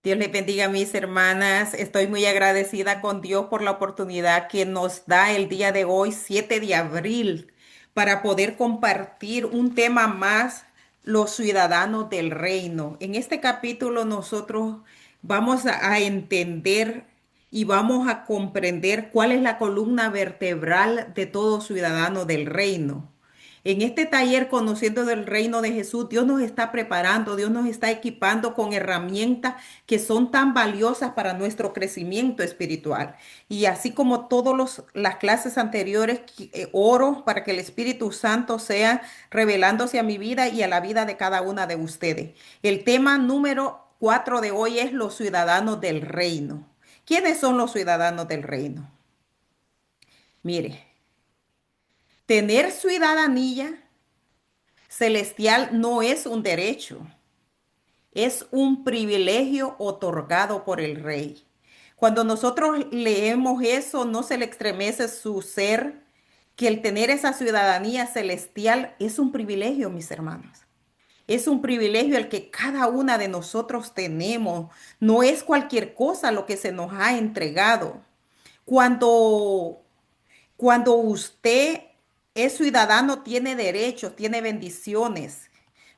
Dios les bendiga, mis hermanas. Estoy muy agradecida con Dios por la oportunidad que nos da el día de hoy, 7 de abril, para poder compartir un tema más, los ciudadanos del reino. En este capítulo nosotros vamos a entender y vamos a comprender cuál es la columna vertebral de todo ciudadano del reino. En este taller, conociendo del reino de Jesús, Dios nos está preparando, Dios nos está equipando con herramientas que son tan valiosas para nuestro crecimiento espiritual. Y así como todas las clases anteriores, oro para que el Espíritu Santo sea revelándose a mi vida y a la vida de cada una de ustedes. El tema número 4 de hoy es los ciudadanos del reino. ¿Quiénes son los ciudadanos del reino? Mire, tener ciudadanía celestial no es un derecho, es un privilegio otorgado por el rey. Cuando nosotros leemos eso, no se le estremece su ser que el tener esa ciudadanía celestial es un privilegio, mis hermanos. Es un privilegio el que cada una de nosotros tenemos. No es cualquier cosa lo que se nos ha entregado. Cuando cuando usted es ciudadano, tiene derechos, tiene bendiciones.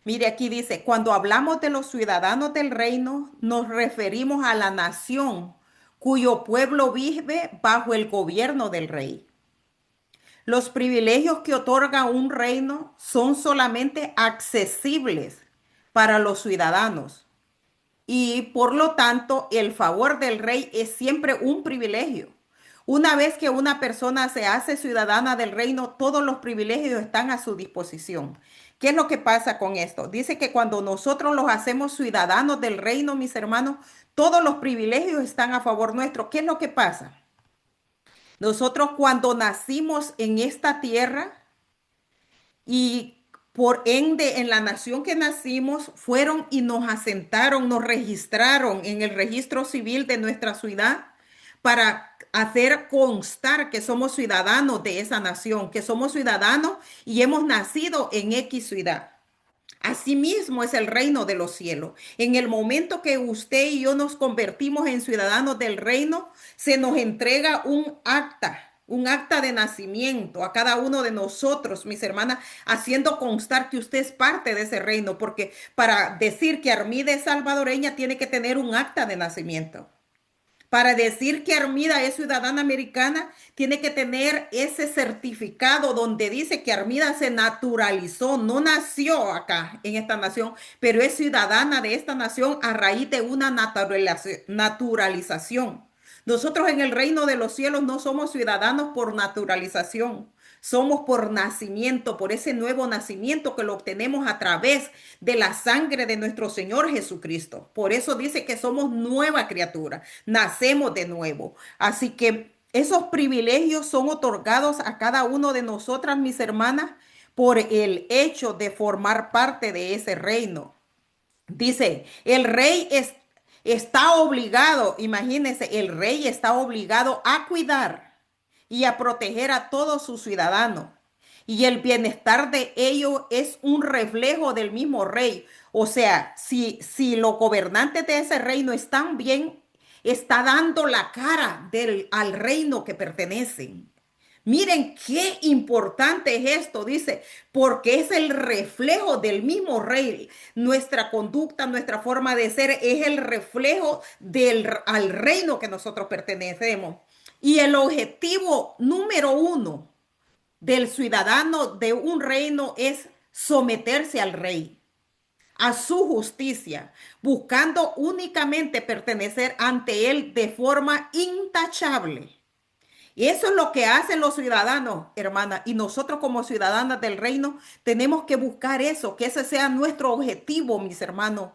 Mire, aquí dice, cuando hablamos de los ciudadanos del reino, nos referimos a la nación cuyo pueblo vive bajo el gobierno del rey. Los privilegios que otorga un reino son solamente accesibles para los ciudadanos y por lo tanto el favor del rey es siempre un privilegio. Una vez que una persona se hace ciudadana del reino, todos los privilegios están a su disposición. ¿Qué es lo que pasa con esto? Dice que cuando nosotros los hacemos ciudadanos del reino, mis hermanos, todos los privilegios están a favor nuestro. ¿Qué es lo que pasa? Nosotros cuando nacimos en esta tierra, y por ende en la nación que nacimos fueron y nos asentaron, nos registraron en el registro civil de nuestra ciudad para hacer constar que somos ciudadanos de esa nación, que somos ciudadanos y hemos nacido en X ciudad. Asimismo es el reino de los cielos. En el momento que usted y yo nos convertimos en ciudadanos del reino, se nos entrega un acta de nacimiento a cada uno de nosotros, mis hermanas, haciendo constar que usted es parte de ese reino, porque para decir que Armida es salvadoreña tiene que tener un acta de nacimiento. Para decir que Armida es ciudadana americana, tiene que tener ese certificado donde dice que Armida se naturalizó, no nació acá en esta nación, pero es ciudadana de esta nación a raíz de una naturalización. Nosotros en el reino de los cielos no somos ciudadanos por naturalización, somos por nacimiento, por ese nuevo nacimiento que lo obtenemos a través de la sangre de nuestro Señor Jesucristo. Por eso dice que somos nueva criatura, nacemos de nuevo. Así que esos privilegios son otorgados a cada uno de nosotras, mis hermanas, por el hecho de formar parte de ese reino. Dice, está obligado, imagínense, el rey está obligado a cuidar y a proteger a todos sus ciudadanos. Y el bienestar de ellos es un reflejo del mismo rey. O sea, si los gobernantes de ese reino están bien, está dando la cara al reino que pertenecen. Miren qué importante es esto, dice, porque es el reflejo del mismo rey. Nuestra conducta, nuestra forma de ser es el reflejo al reino que nosotros pertenecemos. Y el objetivo número uno del ciudadano de un reino es someterse al rey, a su justicia, buscando únicamente pertenecer ante él de forma intachable. Y eso es lo que hacen los ciudadanos, hermana. Y nosotros como ciudadanas del reino tenemos que buscar eso, que ese sea nuestro objetivo, mis hermanos.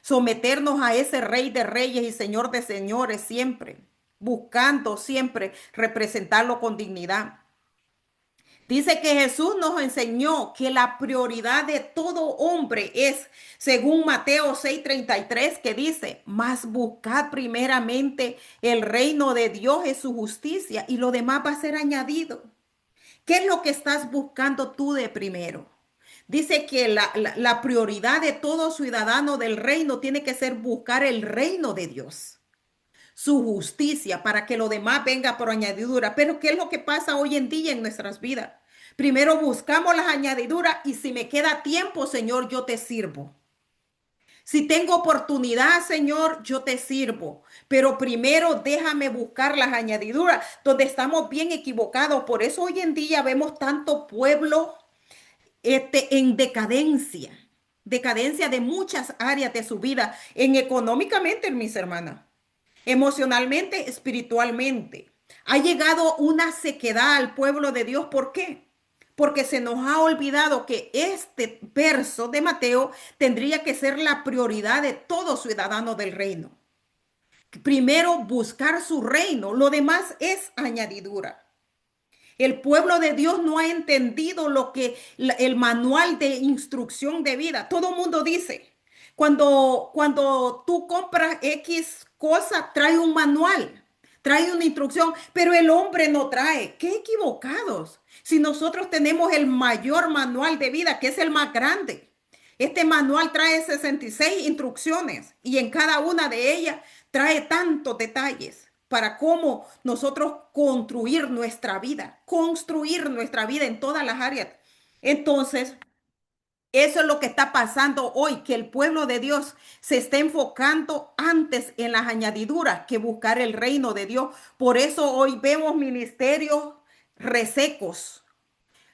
Someternos a ese rey de reyes y señor de señores siempre, buscando siempre representarlo con dignidad. Dice que Jesús nos enseñó que la prioridad de todo hombre es, según Mateo 6:33, que dice, mas buscad primeramente el reino de Dios y su justicia y lo demás va a ser añadido. ¿Qué es lo que estás buscando tú de primero? Dice que la prioridad de todo ciudadano del reino tiene que ser buscar el reino de Dios, su justicia, para que lo demás venga por añadidura. Pero ¿qué es lo que pasa hoy en día en nuestras vidas? Primero buscamos las añadiduras y si me queda tiempo, Señor, yo te sirvo. Si tengo oportunidad, Señor, yo te sirvo. Pero primero déjame buscar las añadiduras, donde estamos bien equivocados. Por eso hoy en día vemos tanto pueblo en decadencia, decadencia de muchas áreas de su vida, en económicamente, mis hermanas, emocionalmente, espiritualmente. Ha llegado una sequedad al pueblo de Dios. ¿Por qué? Porque se nos ha olvidado que este verso de Mateo tendría que ser la prioridad de todo ciudadano del reino. Primero, buscar su reino, lo demás es añadidura. El pueblo de Dios no ha entendido lo que el manual de instrucción de vida. Todo el mundo dice, cuando tú compras X cosa, trae un manual, trae una instrucción, pero el hombre no trae. ¡Qué equivocados! Si nosotros tenemos el mayor manual de vida, que es el más grande. Este manual trae 66 instrucciones y en cada una de ellas trae tantos detalles para cómo nosotros construir nuestra vida en todas las áreas. Entonces, eso es lo que está pasando hoy, que el pueblo de Dios se está enfocando antes en las añadiduras que buscar el reino de Dios. Por eso hoy vemos ministerios resecos,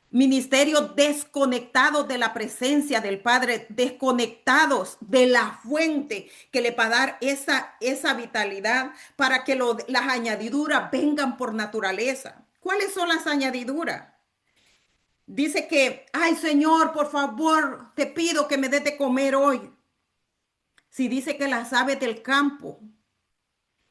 ministerios desconectados de la presencia del Padre, desconectados de la fuente que le va a dar esa vitalidad para que las añadiduras vengan por naturaleza. ¿Cuáles son las añadiduras? Dice que, ay Señor, por favor, te pido que me des de comer hoy. Si dice que las aves del campo,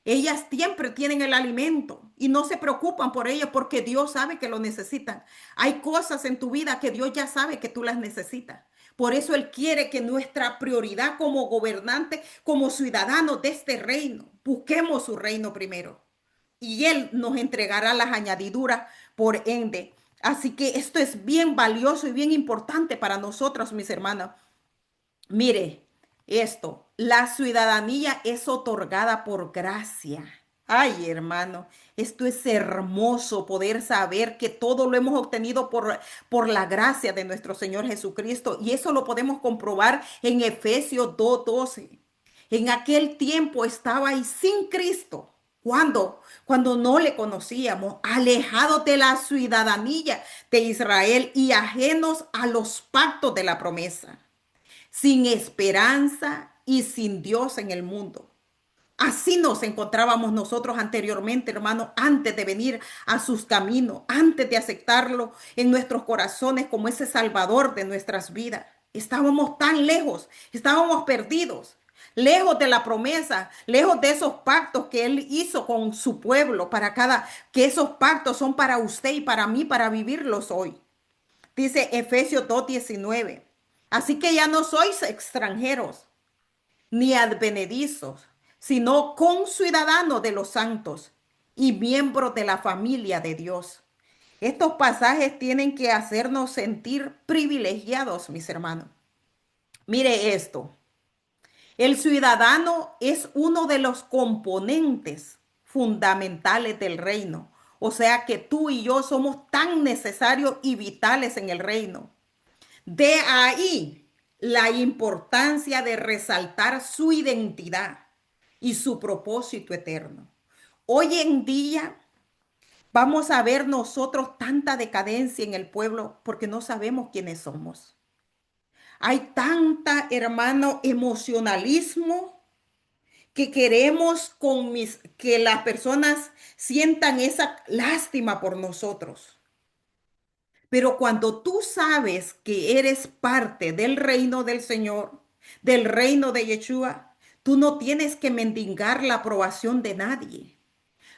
ellas siempre tienen el alimento y no se preocupan por ello porque Dios sabe que lo necesitan. Hay cosas en tu vida que Dios ya sabe que tú las necesitas. Por eso Él quiere que nuestra prioridad como gobernante, como ciudadanos de este reino, busquemos su reino primero. Y Él nos entregará las añadiduras por ende. Así que esto es bien valioso y bien importante para nosotros, mis hermanos. Mire, esto, la ciudadanía es otorgada por gracia. Ay, hermano, esto es hermoso poder saber que todo lo hemos obtenido por la gracia de nuestro Señor Jesucristo. Y eso lo podemos comprobar en Efesios 2:12. En aquel tiempo estabais sin Cristo. ¿Cuándo? Cuando no le conocíamos, alejados de la ciudadanía de Israel y ajenos a los pactos de la promesa, sin esperanza y sin Dios en el mundo. Así nos encontrábamos nosotros anteriormente, hermano, antes de venir a sus caminos, antes de aceptarlo en nuestros corazones como ese Salvador de nuestras vidas. Estábamos tan lejos, estábamos perdidos, lejos de la promesa, lejos de esos pactos que Él hizo con su pueblo, que esos pactos son para usted y para mí, para vivirlos hoy. Dice Efesios 2:19. Así que ya no sois extranjeros ni advenedizos, sino conciudadanos de los santos y miembros de la familia de Dios. Estos pasajes tienen que hacernos sentir privilegiados, mis hermanos. Mire esto. El ciudadano es uno de los componentes fundamentales del reino. O sea que tú y yo somos tan necesarios y vitales en el reino. De ahí la importancia de resaltar su identidad y su propósito eterno. Hoy en día vamos a ver nosotros tanta decadencia en el pueblo porque no sabemos quiénes somos. Hay tanta, hermano, emocionalismo que queremos que las personas sientan esa lástima por nosotros. Pero cuando tú sabes que eres parte del reino del Señor, del reino de Yeshua, tú no tienes que mendigar la aprobación de nadie.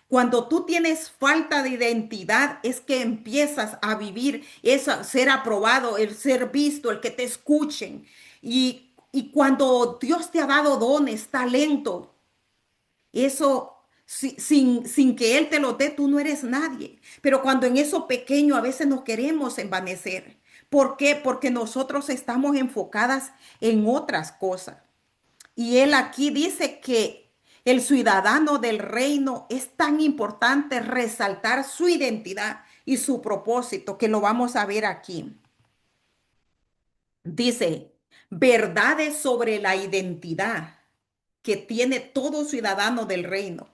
Cuando tú tienes falta de identidad, es que empiezas a vivir eso, ser aprobado, el ser visto, el que te escuchen. Y cuando Dios te ha dado dones, talento, eso, sin que Él te lo dé, tú no eres nadie. Pero cuando en eso pequeño a veces nos queremos envanecer, ¿Por qué? Porque nosotros estamos enfocadas en otras cosas. Y él aquí dice que el ciudadano del reino es tan importante resaltar su identidad y su propósito, que lo vamos a ver aquí. Dice, verdades sobre la identidad que tiene todo ciudadano del reino.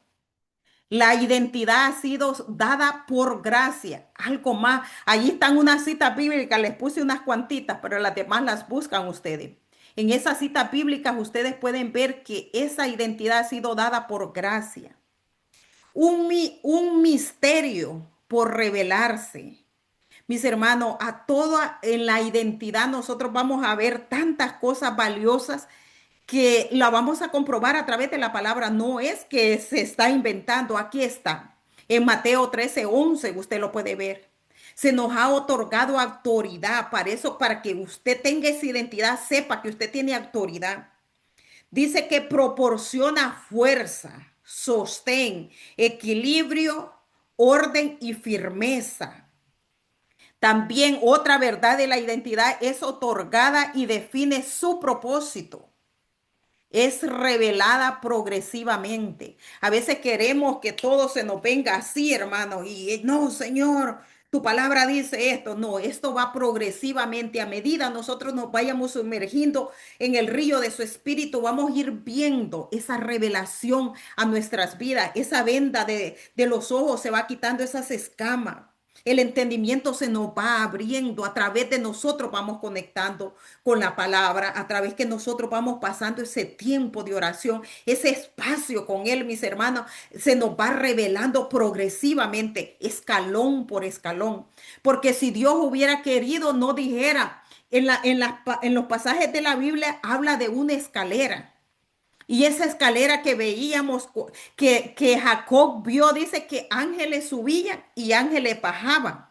La identidad ha sido dada por gracia. Algo más. Allí están unas citas bíblicas, les puse unas cuantitas, pero las demás las buscan ustedes. En esas citas bíblicas ustedes pueden ver que esa identidad ha sido dada por gracia. Un misterio por revelarse. Mis hermanos, a toda en la identidad nosotros vamos a ver tantas cosas valiosas que la vamos a comprobar a través de la palabra. No es que se está inventando, aquí está. En Mateo 13:11 usted lo puede ver. Se nos ha otorgado autoridad para eso, para que usted tenga esa identidad, sepa que usted tiene autoridad. Dice que proporciona fuerza, sostén, equilibrio, orden y firmeza. También otra verdad de la identidad es otorgada y define su propósito. Es revelada progresivamente. A veces queremos que todo se nos venga así, hermano, y no, Señor, tu palabra dice esto. No, esto va progresivamente. A medida nosotros nos vayamos sumergiendo en el río de su espíritu, vamos a ir viendo esa revelación a nuestras vidas. Esa venda de los ojos se va quitando, esas escamas. El entendimiento se nos va abriendo, a través de nosotros vamos conectando con la palabra, a través que nosotros vamos pasando ese tiempo de oración, ese espacio con Él, mis hermanos, se nos va revelando progresivamente, escalón por escalón. Porque si Dios hubiera querido, no dijera, en los pasajes de la Biblia habla de una escalera. Y esa escalera que veíamos, que Jacob vio, dice que ángeles subían y ángeles bajaban.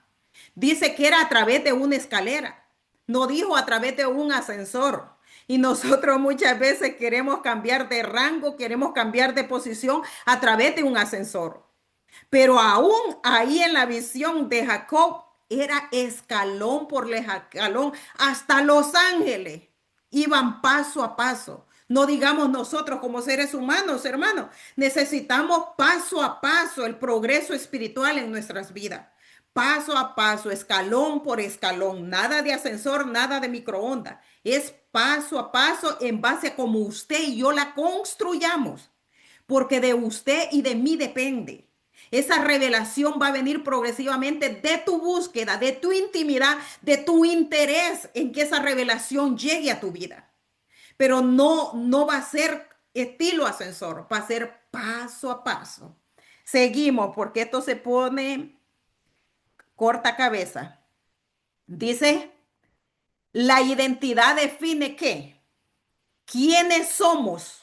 Dice que era a través de una escalera, no dijo a través de un ascensor. Y nosotros muchas veces queremos cambiar de rango, queremos cambiar de posición a través de un ascensor. Pero aún ahí en la visión de Jacob era escalón por escalón, hasta los ángeles iban paso a paso. No digamos nosotros como seres humanos, hermanos, necesitamos paso a paso el progreso espiritual en nuestras vidas. Paso a paso, escalón por escalón, nada de ascensor, nada de microondas. Es paso a paso en base a cómo usted y yo la construyamos, porque de usted y de mí depende. Esa revelación va a venir progresivamente de tu búsqueda, de tu intimidad, de tu interés en que esa revelación llegue a tu vida. Pero no va a ser estilo ascensor, va a ser paso a paso. Seguimos porque esto se pone corta cabeza. Dice, la identidad define qué, quiénes somos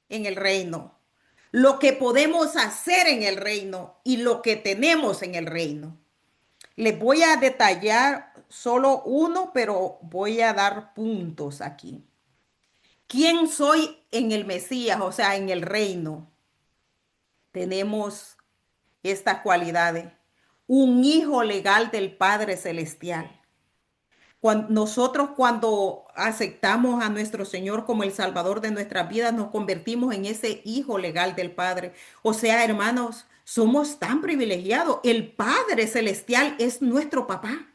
en el reino, lo que podemos hacer en el reino y lo que tenemos en el reino. Les voy a detallar solo uno, pero voy a dar puntos aquí. ¿Quién soy en el Mesías, o sea, en el reino? Tenemos estas cualidades. Un hijo legal del Padre Celestial. Nosotros cuando aceptamos a nuestro Señor como el Salvador de nuestras vidas, nos convertimos en ese hijo legal del Padre. O sea, hermanos, somos tan privilegiados. El Padre Celestial es nuestro papá,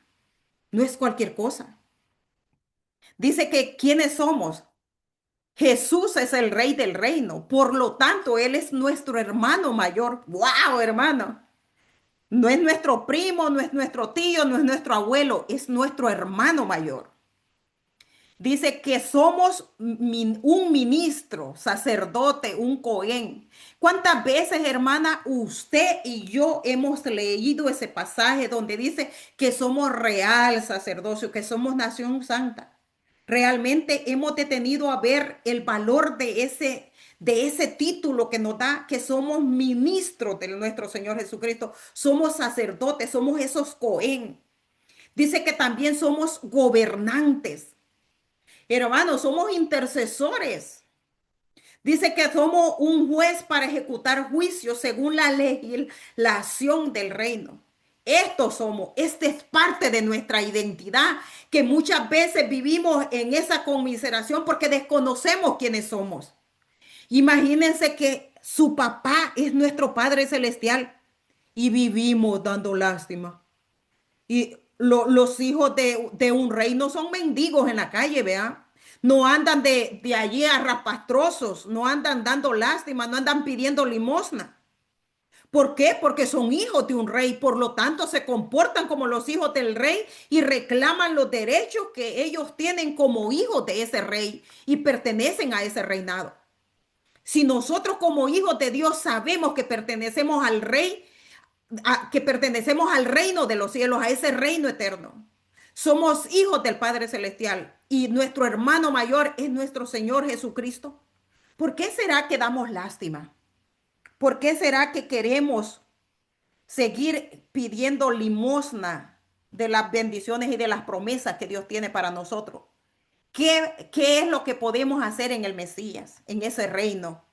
no es cualquier cosa. Dice que ¿quiénes somos? Jesús es el rey del reino, por lo tanto, Él es nuestro hermano mayor. ¡Wow, hermano! No es nuestro primo, no es nuestro tío, no es nuestro abuelo, es nuestro hermano mayor. Dice que somos un ministro, sacerdote, un cohen. ¿Cuántas veces, hermana, usted y yo hemos leído ese pasaje donde dice que somos real sacerdocio, que somos nación santa? Realmente hemos detenido a ver el valor de ese título que nos da, que somos ministros de nuestro Señor Jesucristo, somos sacerdotes, somos esos cohen. Dice que también somos gobernantes. Hermanos, somos intercesores. Dice que somos un juez para ejecutar juicios según la legislación del reino. Estos somos, esta es parte de nuestra identidad, que muchas veces vivimos en esa conmiseración porque desconocemos quiénes somos. Imagínense que su papá es nuestro Padre Celestial y vivimos dando lástima. Y los hijos de un rey no son mendigos en la calle, vean. No andan de allí a rapastrosos, no andan dando lástima, no andan pidiendo limosna. ¿Por qué? Porque son hijos de un rey, por lo tanto se comportan como los hijos del rey y reclaman los derechos que ellos tienen como hijos de ese rey y pertenecen a ese reinado. Si nosotros como hijos de Dios sabemos que pertenecemos al rey, que pertenecemos al reino de los cielos, a ese reino eterno, somos hijos del Padre Celestial y nuestro hermano mayor es nuestro Señor Jesucristo, ¿por qué será que damos lástima? ¿Por qué será que queremos seguir pidiendo limosna de las bendiciones y de las promesas que Dios tiene para nosotros? ¿Qué es lo que podemos hacer en el Mesías, en ese reino?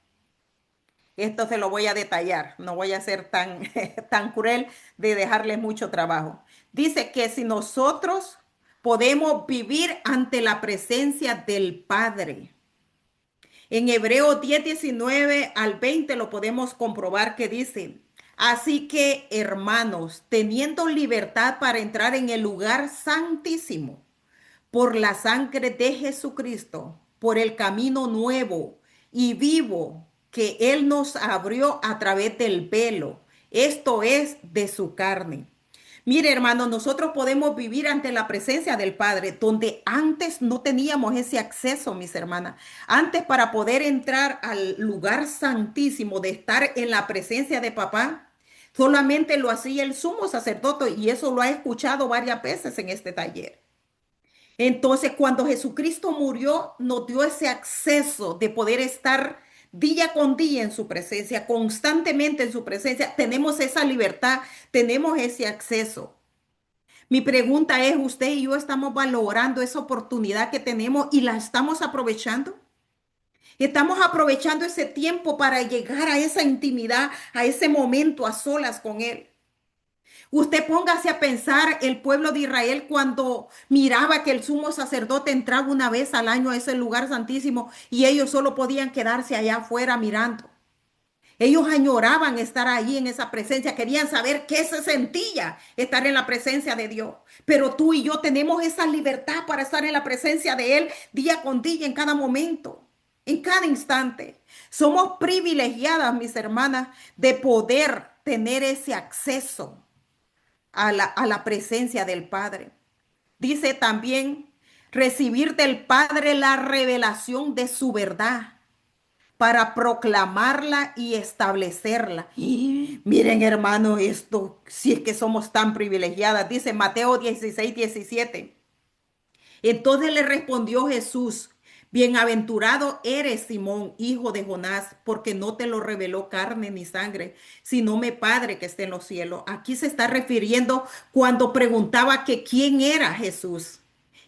Esto se lo voy a detallar, no voy a ser tan, tan cruel de dejarles mucho trabajo. Dice que si nosotros podemos vivir ante la presencia del Padre, en Hebreos 10, 19 al 20 lo podemos comprobar que dice, así que hermanos, teniendo libertad para entrar en el lugar santísimo por la sangre de Jesucristo, por el camino nuevo y vivo que Él nos abrió a través del velo, esto es de su carne. Mire, hermano, nosotros podemos vivir ante la presencia del Padre, donde antes no teníamos ese acceso, mis hermanas. Antes, para poder entrar al lugar santísimo, de estar en la presencia de papá, solamente lo hacía el sumo sacerdote, y eso lo he escuchado varias veces en este taller. Entonces, cuando Jesucristo murió, nos dio ese acceso de poder estar día con día en su presencia, constantemente en su presencia. Tenemos esa libertad, tenemos ese acceso. Mi pregunta es, ¿usted y yo estamos valorando esa oportunidad que tenemos y la estamos aprovechando? Estamos aprovechando ese tiempo para llegar a esa intimidad, a ese momento a solas con Él. Usted póngase a pensar el pueblo de Israel cuando miraba que el sumo sacerdote entraba una vez al año a ese lugar santísimo y ellos solo podían quedarse allá afuera mirando. Ellos añoraban estar allí en esa presencia, querían saber qué se sentía estar en la presencia de Dios. Pero tú y yo tenemos esa libertad para estar en la presencia de Él día con día, en cada momento, en cada instante. Somos privilegiadas, mis hermanas, de poder tener ese acceso a la presencia del Padre. Dice también recibir del Padre la revelación de su verdad para proclamarla y establecerla. Y miren, hermano, esto, si es que somos tan privilegiadas, dice Mateo 16, 17. Entonces le respondió Jesús, bienaventurado eres Simón, hijo de Jonás, porque no te lo reveló carne ni sangre, sino mi Padre que está en los cielos. Aquí se está refiriendo cuando preguntaba que quién era Jesús.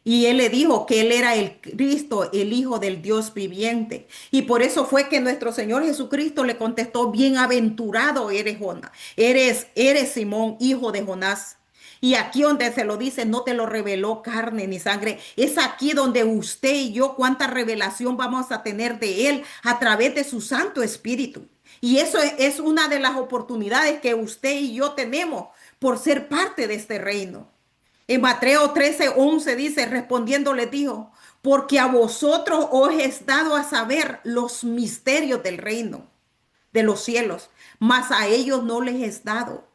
Y él le dijo que él era el Cristo, el Hijo del Dios viviente. Y por eso fue que nuestro Señor Jesucristo le contestó, bienaventurado eres Jonás, eres Simón, hijo de Jonás. Y aquí donde se lo dice, no te lo reveló carne ni sangre. Es aquí donde usted y yo, cuánta revelación vamos a tener de Él a través de su Santo Espíritu. Y eso es una de las oportunidades que usted y yo tenemos por ser parte de este reino. En Mateo 13, 11 dice, respondiendo les dijo, porque a vosotros os es dado a saber los misterios del reino de los cielos, mas a ellos no les es dado.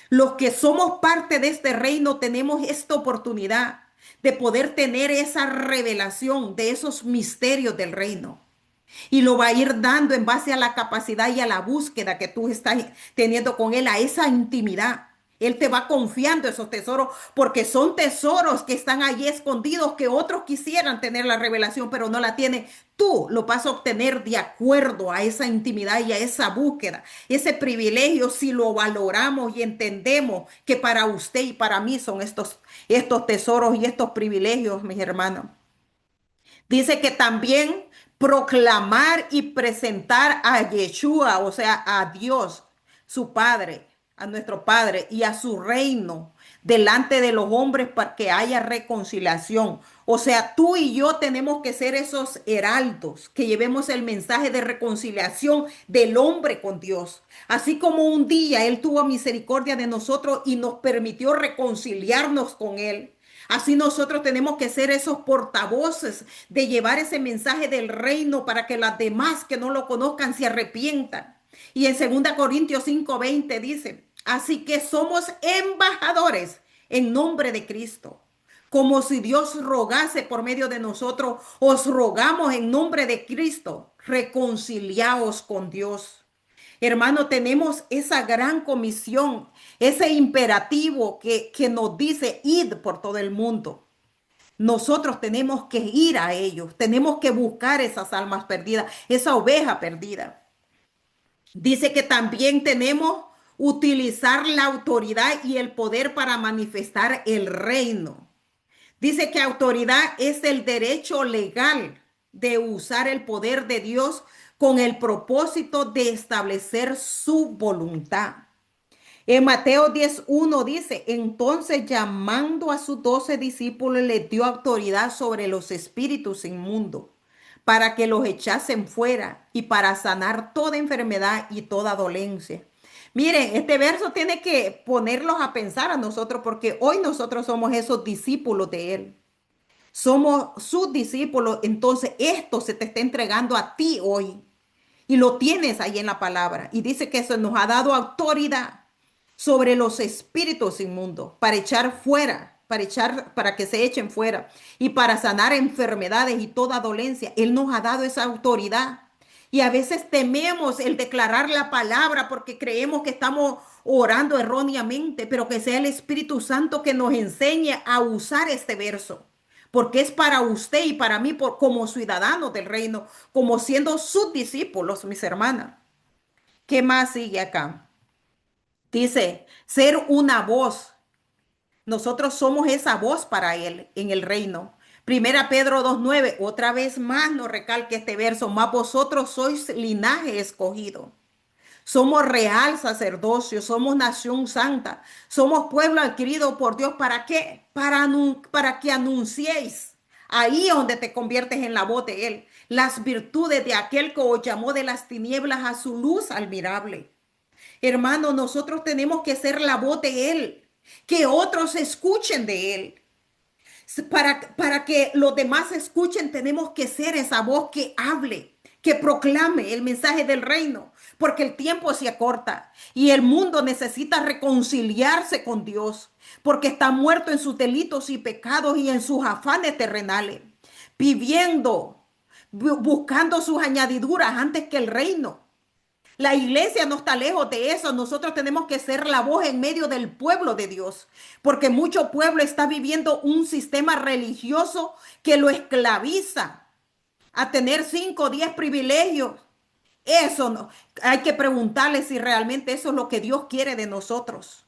Los que somos parte de este reino tenemos esta oportunidad de poder tener esa revelación de esos misterios del reino. Y lo va a ir dando en base a la capacidad y a la búsqueda que tú estás teniendo con Él, a esa intimidad. Él te va confiando esos tesoros porque son tesoros que están allí escondidos que otros quisieran tener la revelación, pero no la tienen. Tú lo vas a obtener de acuerdo a esa intimidad y a esa búsqueda. Ese privilegio, si lo valoramos y entendemos que para usted y para mí son estos tesoros y estos privilegios, mis hermanos. Dice que también proclamar y presentar a Yeshua, o sea, a Dios, su Padre, a nuestro Padre y a su reino delante de los hombres para que haya reconciliación. O sea, tú y yo tenemos que ser esos heraldos que llevemos el mensaje de reconciliación del hombre con Dios. Así como un día Él tuvo misericordia de nosotros y nos permitió reconciliarnos con Él. Así nosotros tenemos que ser esos portavoces de llevar ese mensaje del reino para que las demás que no lo conozcan se arrepientan. Y en 2 Corintios 5:20 dice, así que somos embajadores en nombre de Cristo. Como si Dios rogase por medio de nosotros, os rogamos en nombre de Cristo, reconciliaos con Dios. Hermano, tenemos esa gran comisión, ese imperativo que nos dice id por todo el mundo. Nosotros tenemos que ir a ellos, tenemos que buscar esas almas perdidas, esa oveja perdida. Dice que también tenemos utilizar la autoridad y el poder para manifestar el reino. Dice que autoridad es el derecho legal de usar el poder de Dios con el propósito de establecer su voluntad. En Mateo 10:1 dice, entonces llamando a sus 12 discípulos les dio autoridad sobre los espíritus inmundos para que los echasen fuera y para sanar toda enfermedad y toda dolencia. Miren, este verso tiene que ponerlos a pensar a nosotros porque hoy nosotros somos esos discípulos de Él. Somos sus discípulos, entonces esto se te está entregando a ti hoy y lo tienes ahí en la palabra. Y dice que eso nos ha dado autoridad sobre los espíritus inmundos para echar fuera, para que se echen fuera y para sanar enfermedades y toda dolencia. Él nos ha dado esa autoridad. Y a veces tememos el declarar la palabra porque creemos que estamos orando erróneamente, pero que sea el Espíritu Santo que nos enseñe a usar este verso. Porque es para usted y para mí como ciudadanos del reino, como siendo sus discípulos, mis hermanas. ¿Qué más sigue acá? Dice, ser una voz. Nosotros somos esa voz para Él en el reino. Primera Pedro 2:9, otra vez más nos recalca este verso, más vosotros sois linaje escogido. Somos real sacerdocio, somos nación santa, somos pueblo adquirido por Dios. ¿Para qué? Para que anunciéis. Ahí es donde te conviertes en la voz de Él. Las virtudes de aquel que os llamó de las tinieblas a su luz admirable. Hermano, nosotros tenemos que ser la voz de Él, que otros escuchen de Él. Para que los demás escuchen, tenemos que ser esa voz que hable, que proclame el mensaje del reino, porque el tiempo se acorta y el mundo necesita reconciliarse con Dios, porque está muerto en sus delitos y pecados y en sus afanes terrenales, viviendo, buscando sus añadiduras antes que el reino. La iglesia no está lejos de eso. Nosotros tenemos que ser la voz en medio del pueblo de Dios, porque mucho pueblo está viviendo un sistema religioso que lo esclaviza a tener 5 o 10 privilegios. Eso no. Hay que preguntarle si realmente eso es lo que Dios quiere de nosotros,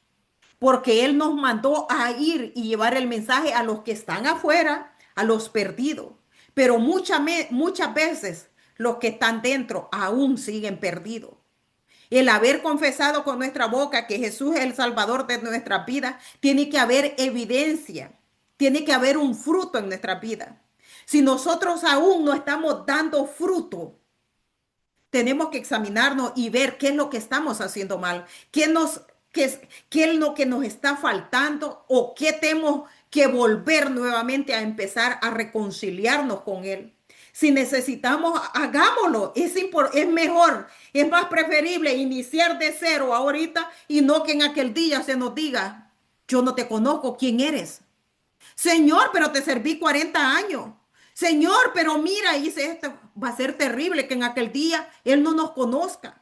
porque Él nos mandó a ir y llevar el mensaje a los que están afuera, a los perdidos. Pero muchas veces los que están dentro aún siguen perdidos. El haber confesado con nuestra boca que Jesús es el Salvador de nuestra vida, tiene que haber evidencia, tiene que haber un fruto en nuestra vida. Si nosotros aún no estamos dando fruto, tenemos que examinarnos y ver qué es lo que estamos haciendo mal, qué es lo que nos está faltando o qué tenemos que volver nuevamente a empezar a reconciliarnos con Él. Si necesitamos, hagámoslo. Es mejor, es más preferible iniciar de cero ahorita y no que en aquel día se nos diga, yo no te conozco, ¿quién eres? Señor, pero te serví 40 años. Señor, pero mira, hice esto. Va a ser terrible que en aquel día Él no nos conozca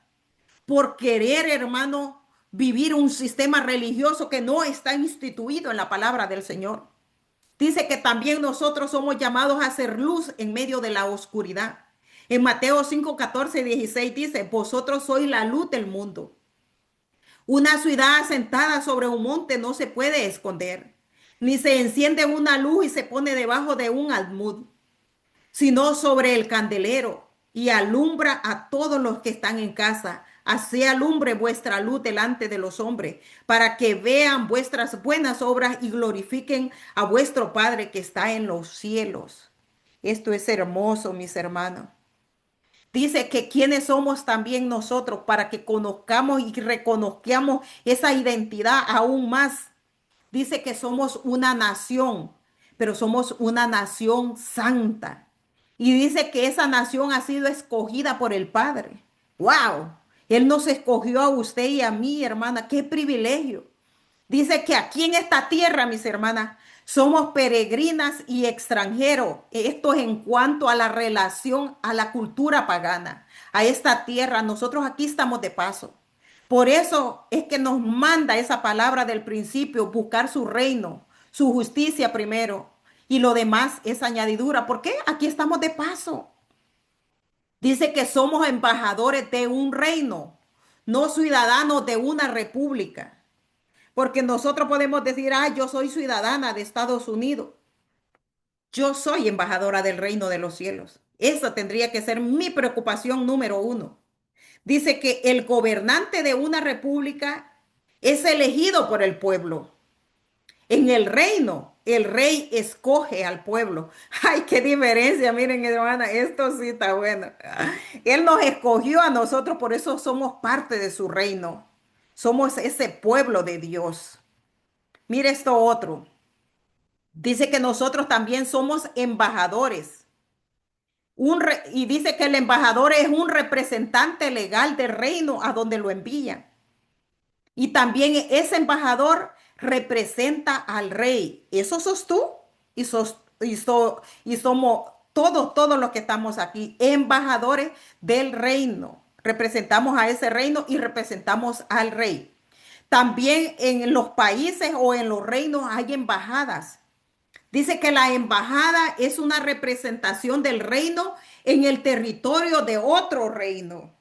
por querer, hermano, vivir un sistema religioso que no está instituido en la palabra del Señor. Dice que también nosotros somos llamados a hacer luz en medio de la oscuridad. En Mateo 5:14-16 dice, vosotros sois la luz del mundo. Una ciudad asentada sobre un monte no se puede esconder, ni se enciende una luz y se pone debajo de un almud, sino sobre el candelero y alumbra a todos los que están en casa. Así alumbre vuestra luz delante de los hombres, para que vean vuestras buenas obras y glorifiquen a vuestro Padre que está en los cielos. Esto es hermoso, mis hermanos. Dice que quiénes somos también nosotros para que conozcamos y reconozcamos esa identidad aún más. Dice que somos una nación, pero somos una nación santa. Y dice que esa nación ha sido escogida por el Padre. ¡Wow! Él nos escogió a usted y a mí, hermana. ¡Qué privilegio! Dice que aquí en esta tierra, mis hermanas, somos peregrinas y extranjeros. Esto es en cuanto a la relación a la cultura pagana, a esta tierra. Nosotros aquí estamos de paso. Por eso es que nos manda esa palabra del principio, buscar su reino, su justicia primero. Y lo demás es añadidura. ¿Por qué? Aquí estamos de paso. Dice que somos embajadores de un reino, no ciudadanos de una república. Porque nosotros podemos decir, ah, yo soy ciudadana de Estados Unidos. Yo soy embajadora del reino de los cielos. Esa tendría que ser mi preocupación número uno. Dice que el gobernante de una república es elegido por el pueblo. En el reino, el rey escoge al pueblo. Ay, qué diferencia, miren, hermana, esto sí está bueno. Él nos escogió a nosotros, por eso somos parte de su reino. Somos ese pueblo de Dios. Mire esto otro. Dice que nosotros también somos embajadores. Y dice que el embajador es un representante legal del reino a donde lo envían. Y también ese embajador representa al rey. Eso sos tú y somos todos los que estamos aquí, embajadores del reino. Representamos a ese reino y representamos al rey. También en los países o en los reinos hay embajadas. Dice que la embajada es una representación del reino en el territorio de otro reino.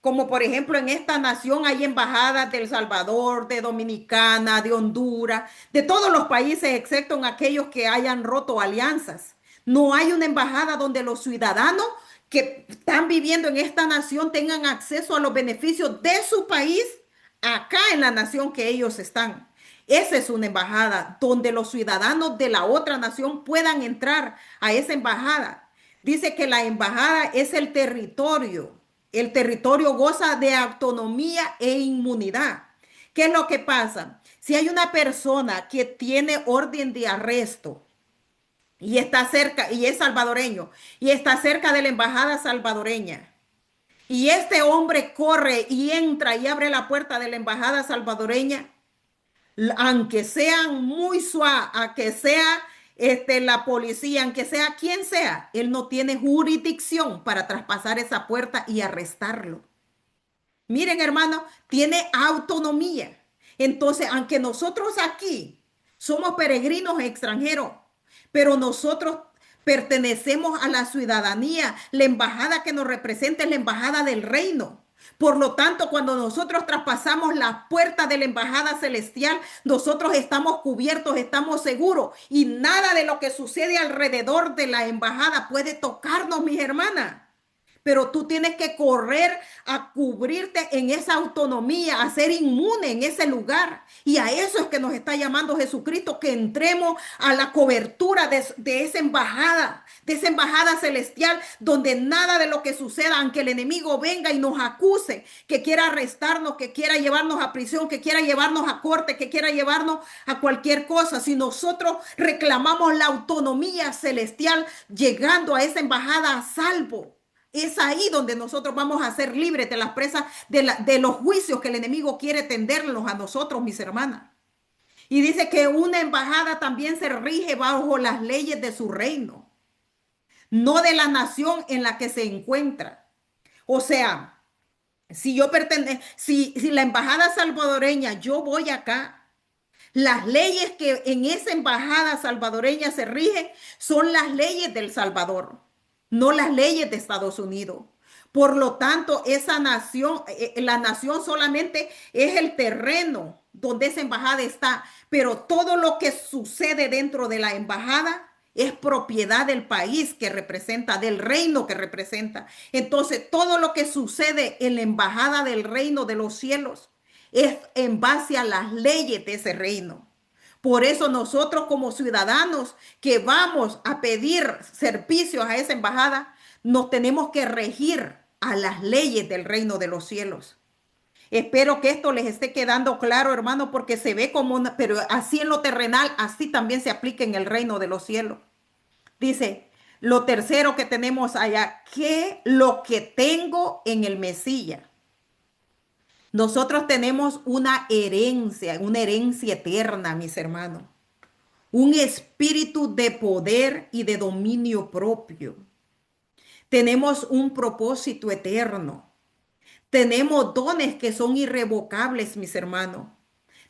Como por ejemplo en esta nación hay embajadas de El Salvador, de Dominicana, de Honduras, de todos los países excepto en aquellos que hayan roto alianzas. No hay una embajada donde los ciudadanos que están viviendo en esta nación tengan acceso a los beneficios de su país acá en la nación que ellos están. Esa es una embajada donde los ciudadanos de la otra nación puedan entrar a esa embajada. Dice que la embajada es el territorio. El territorio goza de autonomía e inmunidad. ¿Qué es lo que pasa? Si hay una persona que tiene orden de arresto y está cerca, y es salvadoreño, y está cerca de la embajada salvadoreña, y este hombre corre y entra y abre la puerta de la embajada salvadoreña, aunque sean muy suaves, a que sea la policía, aunque sea quien sea, él no tiene jurisdicción para traspasar esa puerta y arrestarlo. Miren, hermano, tiene autonomía. Entonces, aunque nosotros aquí somos peregrinos extranjeros, pero nosotros pertenecemos a la ciudadanía, la embajada que nos representa es la embajada del reino. Por lo tanto, cuando nosotros traspasamos la puerta de la embajada celestial, nosotros estamos cubiertos, estamos seguros y nada de lo que sucede alrededor de la embajada puede tocarnos, mis hermanas. Pero tú tienes que correr a cubrirte en esa autonomía, a ser inmune en ese lugar. Y a eso es que nos está llamando Jesucristo, que entremos a la cobertura de esa embajada celestial, donde nada de lo que suceda, aunque el enemigo venga y nos acuse, que quiera arrestarnos, que quiera llevarnos a prisión, que quiera llevarnos a corte, que quiera llevarnos a cualquier cosa, si nosotros reclamamos la autonomía celestial, llegando a esa embajada a salvo. Es ahí donde nosotros vamos a ser libres de las presas, de los juicios que el enemigo quiere tendernos a nosotros, mis hermanas. Y dice que una embajada también se rige bajo las leyes de su reino, no de la nación en la que se encuentra. O sea, si yo pertenezco, si la embajada salvadoreña, yo voy acá, las leyes que en esa embajada salvadoreña se rigen son las leyes del Salvador, no las leyes de Estados Unidos. Por lo tanto, esa nación, la nación solamente es el terreno donde esa embajada está, pero todo lo que sucede dentro de la embajada es propiedad del país que representa, del reino que representa. Entonces, todo lo que sucede en la embajada del reino de los cielos es en base a las leyes de ese reino. Por eso nosotros como ciudadanos que vamos a pedir servicios a esa embajada, nos tenemos que regir a las leyes del reino de los cielos. Espero que esto les esté quedando claro, hermano, porque se ve como una, pero así en lo terrenal, así también se aplica en el reino de los cielos. Dice, lo tercero que tenemos allá, que lo que tengo en el Mesías. Nosotros tenemos una herencia eterna, mis hermanos. Un espíritu de poder y de dominio propio. Tenemos un propósito eterno. Tenemos dones que son irrevocables, mis hermanos.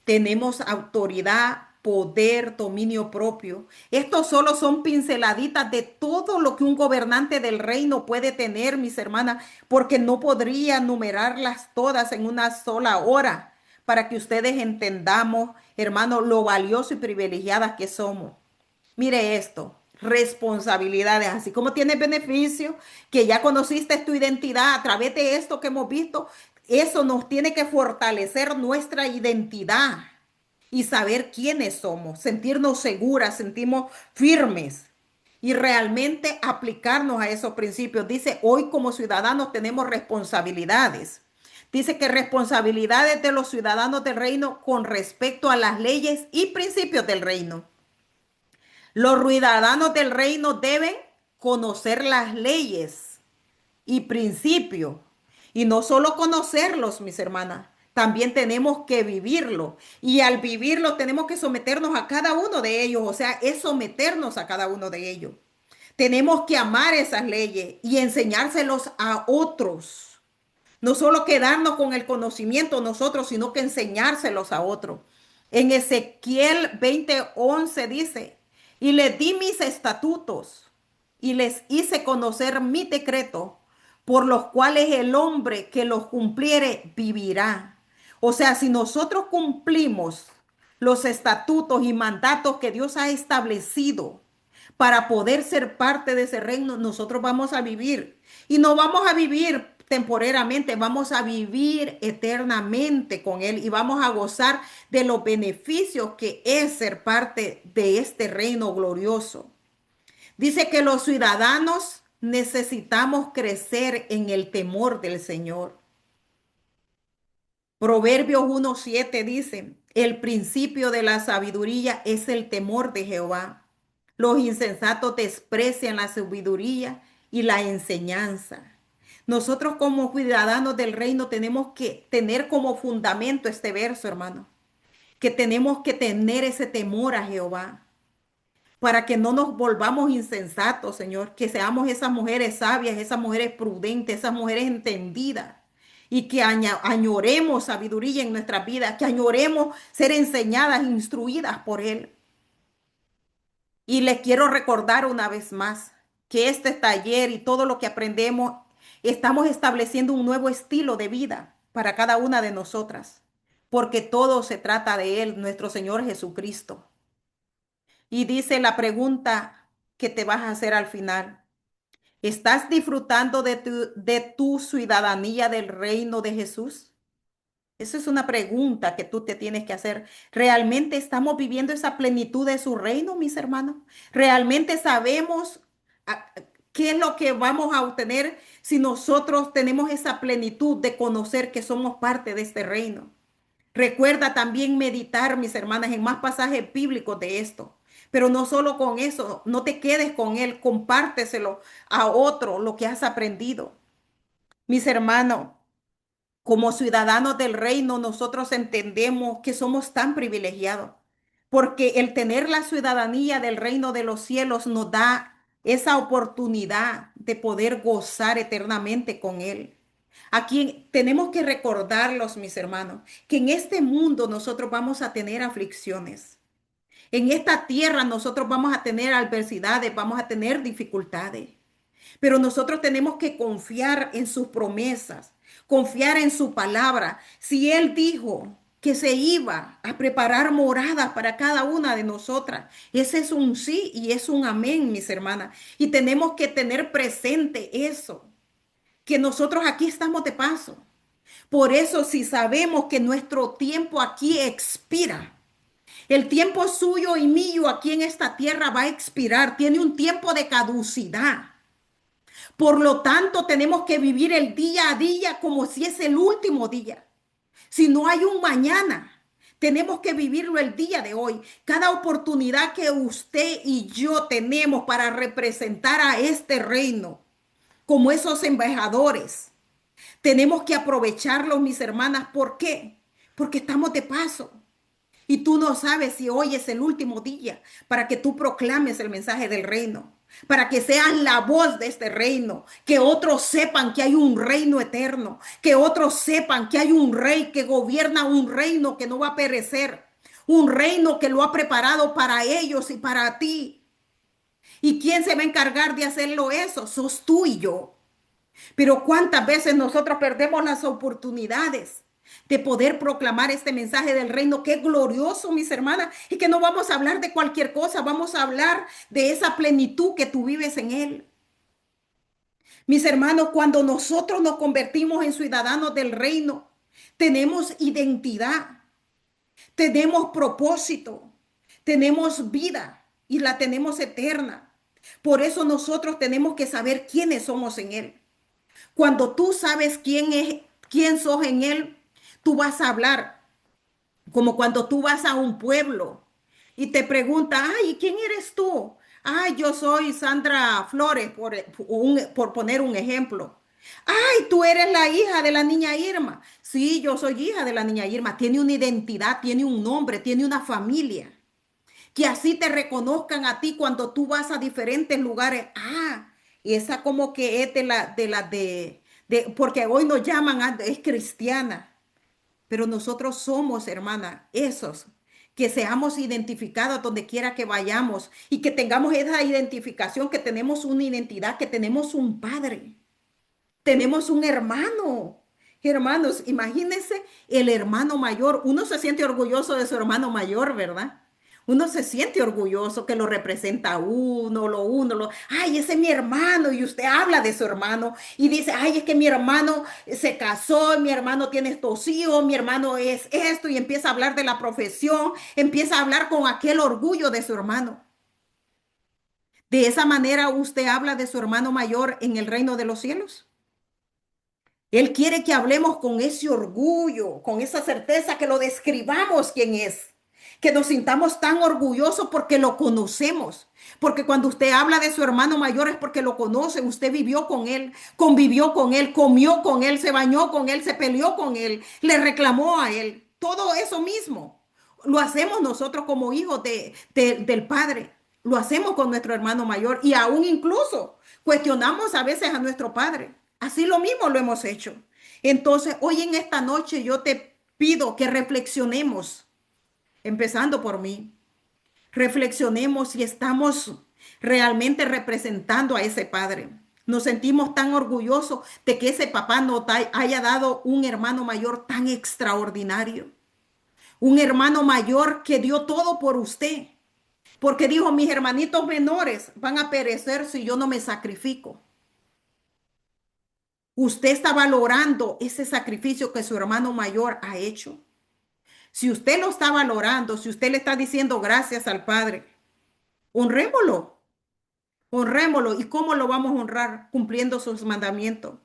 Tenemos autoridad, poder, dominio propio. Estos solo son pinceladitas de todo lo que un gobernante del reino puede tener, mis hermanas, porque no podría numerarlas todas en una sola hora para que ustedes entendamos, hermanos, lo valioso y privilegiadas que somos. Mire esto, responsabilidades, así como tienes beneficio, que ya conociste tu identidad a través de esto que hemos visto, eso nos tiene que fortalecer nuestra identidad y saber quiénes somos, sentirnos seguras, sentimos firmes y realmente aplicarnos a esos principios. Dice, hoy como ciudadanos tenemos responsabilidades. Dice que responsabilidades de los ciudadanos del reino con respecto a las leyes y principios del reino. Los ciudadanos del reino deben conocer las leyes y principios. Y no solo conocerlos, mis hermanas, también tenemos que vivirlo. Y al vivirlo tenemos que someternos a cada uno de ellos. O sea, es someternos a cada uno de ellos. Tenemos que amar esas leyes y enseñárselos a otros. No solo quedarnos con el conocimiento nosotros, sino que enseñárselos a otros. En Ezequiel 20:11 dice, y les di mis estatutos y les hice conocer mi decreto, por los cuales el hombre que los cumpliere vivirá. O sea, si nosotros cumplimos los estatutos y mandatos que Dios ha establecido para poder ser parte de ese reino, nosotros vamos a vivir. Y no vamos a vivir temporalmente, vamos a vivir eternamente con Él y vamos a gozar de los beneficios que es ser parte de este reino glorioso. Dice que los ciudadanos necesitamos crecer en el temor del Señor. Proverbios 1:7 dice, el principio de la sabiduría es el temor de Jehová. Los insensatos desprecian la sabiduría y la enseñanza. Nosotros como ciudadanos del reino tenemos que tener como fundamento este verso, hermano, que tenemos que tener ese temor a Jehová para que no nos volvamos insensatos, Señor, que seamos esas mujeres sabias, esas mujeres prudentes, esas mujeres entendidas y que añoremos sabiduría en nuestras vidas, que añoremos ser enseñadas, instruidas por Él. Y les quiero recordar una vez más que este taller y todo lo que aprendemos, estamos estableciendo un nuevo estilo de vida para cada una de nosotras, porque todo se trata de Él, nuestro Señor Jesucristo. Y dice la pregunta que te vas a hacer al final. ¿Estás disfrutando de tu ciudadanía del reino de Jesús? Esa es una pregunta que tú te tienes que hacer. ¿Realmente estamos viviendo esa plenitud de su reino, mis hermanos? ¿Realmente sabemos ah, qué es lo que vamos a obtener si nosotros tenemos esa plenitud de conocer que somos parte de este reino? Recuerda también meditar, mis hermanas, en más pasajes bíblicos de esto. Pero no solo con eso, no te quedes con él, compárteselo a otro lo que has aprendido. Mis hermanos, como ciudadanos del reino, nosotros entendemos que somos tan privilegiados, porque el tener la ciudadanía del reino de los cielos nos da esa oportunidad de poder gozar eternamente con Él. Aquí tenemos que recordarlos, mis hermanos, que en este mundo nosotros vamos a tener aflicciones. En esta tierra nosotros vamos a tener adversidades, vamos a tener dificultades. Pero nosotros tenemos que confiar en sus promesas, confiar en su palabra. Si Él dijo que se iba a preparar moradas para cada una de nosotras. Ese es un sí y es un amén, mis hermanas. Y tenemos que tener presente eso, que nosotros aquí estamos de paso. Por eso, si sabemos que nuestro tiempo aquí expira, el tiempo suyo y mío aquí en esta tierra va a expirar, tiene un tiempo de caducidad. Por lo tanto, tenemos que vivir el día a día como si es el último día. Si no hay un mañana, tenemos que vivirlo el día de hoy. Cada oportunidad que usted y yo tenemos para representar a este reino como esos embajadores, tenemos que aprovecharlos, mis hermanas. ¿Por qué? Porque estamos de paso. Y tú no sabes si hoy es el último día para que tú proclames el mensaje del reino, para que seas la voz de este reino, que otros sepan que hay un reino eterno, que otros sepan que hay un rey que gobierna un reino que no va a perecer, un reino que lo ha preparado para ellos y para ti. ¿Y quién se va a encargar de hacerlo eso? Sos tú y yo. Pero cuántas veces nosotros perdemos las oportunidades de poder proclamar este mensaje del reino, que es glorioso, mis hermanas, y que no vamos a hablar de cualquier cosa, vamos a hablar de esa plenitud que tú vives en él. Mis hermanos, cuando nosotros nos convertimos en ciudadanos del reino, tenemos identidad, tenemos propósito, tenemos vida y la tenemos eterna. Por eso nosotros tenemos que saber quiénes somos en él. Cuando tú sabes quién sos en él, tú vas a hablar como cuando tú vas a un pueblo y te pregunta, ay, ¿quién eres tú? Ay, yo soy Sandra Flores, por poner un ejemplo. Ay, tú eres la hija de la niña Irma. Sí, yo soy hija de la niña Irma. Tiene una identidad, tiene un nombre, tiene una familia. Que así te reconozcan a ti cuando tú vas a diferentes lugares. Ah, y esa como que es porque hoy nos llaman, es cristiana, pero nosotros somos, hermana, esos, que seamos identificados donde quiera que vayamos y que tengamos esa identificación, que tenemos una identidad, que tenemos un padre, tenemos un hermano. Hermanos, imagínense el hermano mayor. Uno se siente orgulloso de su hermano mayor, ¿verdad? Uno se siente orgulloso que lo representa a ay, ese es mi hermano, y usted habla de su hermano y dice, ay, es que mi hermano se casó, mi hermano tiene estos hijos, mi hermano es esto, y empieza a hablar de la profesión, empieza a hablar con aquel orgullo de su hermano. De esa manera usted habla de su hermano mayor en el reino de los cielos. Él quiere que hablemos con ese orgullo, con esa certeza, que lo describamos quién es, que nos sintamos tan orgullosos porque lo conocemos. Porque cuando usted habla de su hermano mayor es porque lo conoce, usted vivió con él, convivió con él, comió con él, se bañó con él, se peleó con él, le reclamó a él. Todo eso mismo lo hacemos nosotros como hijos del Padre. Lo hacemos con nuestro hermano mayor y aún incluso cuestionamos a veces a nuestro Padre. Así lo mismo lo hemos hecho. Entonces, hoy en esta noche yo te pido que reflexionemos, empezando por mí. Reflexionemos si estamos realmente representando a ese padre. Nos sentimos tan orgullosos de que ese papá nos haya dado un hermano mayor tan extraordinario. Un hermano mayor que dio todo por usted. Porque dijo, mis hermanitos menores van a perecer si yo no me sacrifico. Usted está valorando ese sacrificio que su hermano mayor ha hecho. Si usted lo está valorando, si usted le está diciendo gracias al Padre, honrémoslo, honrémoslo. ¿Y cómo lo vamos a honrar? Cumpliendo sus mandamientos,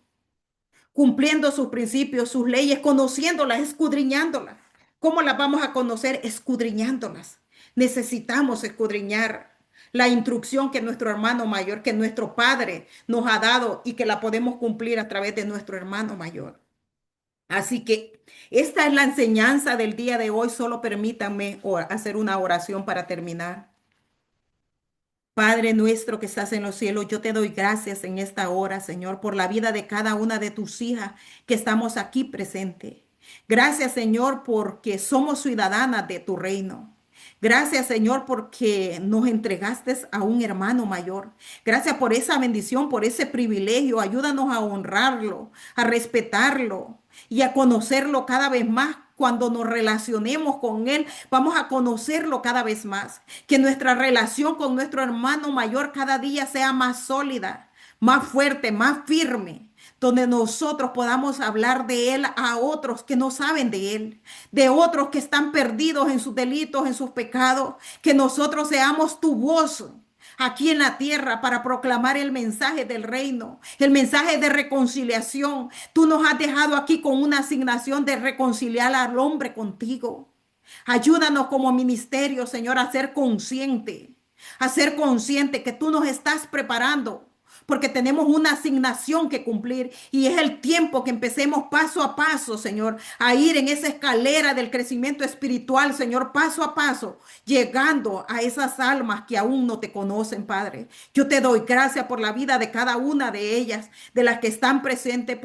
cumpliendo sus principios, sus leyes, conociéndolas, escudriñándolas. ¿Cómo las vamos a conocer? Escudriñándolas. Necesitamos escudriñar la instrucción que nuestro hermano mayor, que nuestro Padre nos ha dado y que la podemos cumplir a través de nuestro hermano mayor. Así que esta es la enseñanza del día de hoy. Solo permítanme hacer una oración para terminar. Padre nuestro que estás en los cielos, yo te doy gracias en esta hora, Señor, por la vida de cada una de tus hijas que estamos aquí presentes. Gracias, Señor, porque somos ciudadanas de tu reino. Gracias, Señor, porque nos entregaste a un hermano mayor. Gracias por esa bendición, por ese privilegio. Ayúdanos a honrarlo, a respetarlo y a conocerlo cada vez más cuando nos relacionemos con Él, vamos a conocerlo cada vez más. Que nuestra relación con nuestro hermano mayor cada día sea más sólida, más fuerte, más firme, donde nosotros podamos hablar de Él a otros que no saben de Él, de otros que están perdidos en sus delitos, en sus pecados, que nosotros seamos tu voz aquí en la tierra para proclamar el mensaje del reino, el mensaje de reconciliación. Tú nos has dejado aquí con una asignación de reconciliar al hombre contigo. Ayúdanos como ministerio, Señor, a ser consciente que tú nos estás preparando porque tenemos una asignación que cumplir y es el tiempo que empecemos paso a paso, Señor, a ir en esa escalera del crecimiento espiritual, Señor, paso a paso, llegando a esas almas que aún no te conocen, Padre. Yo te doy gracias por la vida de cada una de ellas, de las que están presentes,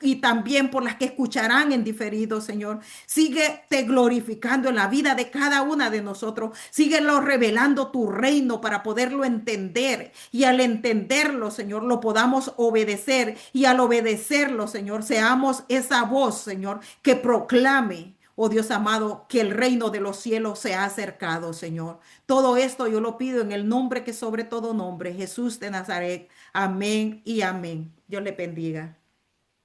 y también por las que escucharán en diferido, Señor. Sigue te glorificando en la vida de cada una de nosotros. Síguelo revelando tu reino para poderlo entender y al entenderlo, Señor, lo podamos obedecer y al obedecerlo, Señor, seamos esa voz, Señor, que proclame. Oh Dios amado, que el reino de los cielos se ha acercado, Señor. Todo esto yo lo pido en el nombre que sobre todo nombre, Jesús de Nazaret. Amén y amén. Dios le bendiga.